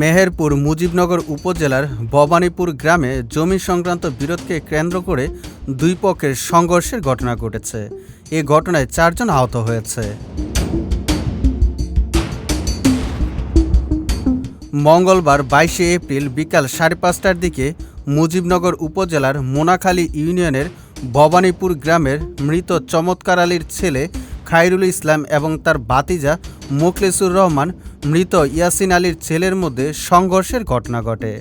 মেহেরপুর মুজিবনগর উপজেলার ভবানীপুর গ্রামে জমি সংক্রান্ত বিরোধকে কেন্দ্র করে দুই পক্ষের সংঘর্ষের ঘটনা ঘটেছে। এ ঘটনায় 4 জন আহত হয়েছে। মঙ্গলবার 22শে এপ্রিল বিকাল 5:30টার দিকে মুজিবনগর উপজেলার মোনাখালী ইউনিয়নের ভবানীপুর গ্রামের মৃত চমৎকার আলীর ছেলে খায়রুল ইসলাম এবং তার ভাতিজা মোখলেসুর রহমান মৃত ইয়াসিন আলীর ছেলের মধ্যে সংঘর্ষের ঘটনা ঘটে।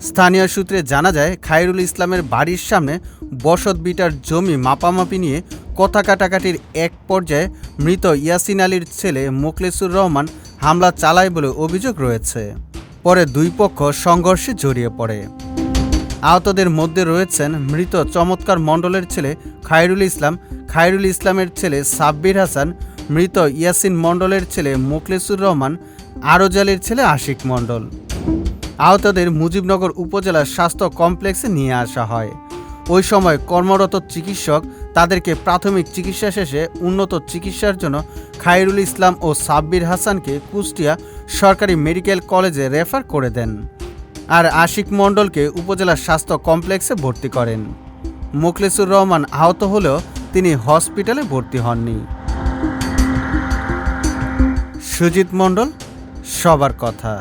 স্থানীয় সূত্রে জানা যায়, খায়রুল ইসলামের বাড়ির সামনে বসত বিটার জমি মাপামাপি নিয়ে কথা কাটাকাটির এক পর্যায়ে মৃত ইয়াসিন আলীর ছেলে মোখলেসুর রহমান হামলা চালায় বলে অভিযোগ রয়েছে। পরে দুই পক্ষ সংঘর্ষে জড়িয়ে পড়ে। আহতদের মধ্যে রয়েছেন মৃত চমৎকার মণ্ডলের ছেলে খায়রুল ইসলাম, খায়রুল ইসলামের ছেলে সাব্বির হাসান, মৃত ইয়াসিন মণ্ডলের ছেলে মোখলেসুর রহমান, আরজ আলীর ছেলে আশিক মণ্ডল। আহতদের মুজিবনগর উপজেলার স্বাস্থ্য কমপ্লেক্সে নিয়ে আসা হয়। ওই সময় কর্মরত চিকিৎসক তাদেরকে প্রাথমিক চিকিৎসা শেষে উন্নত চিকিৎসার জন্য খায়রুল ইসলাম ও সাব্বির হাসানকে কুষ্টিয়া সরকারি মেডিকেল কলেজে রেফার করে দেন, আর আশিক মণ্ডলকে উপজেলা স্বাস্থ্য কমপ্লেক্সে ভর্তি করেন। মোখলেসুর রহমান আহত হলেও তিনি হসপিটালে ভর্তি হননি। সুজিত মণ্ডল, সবার কথা।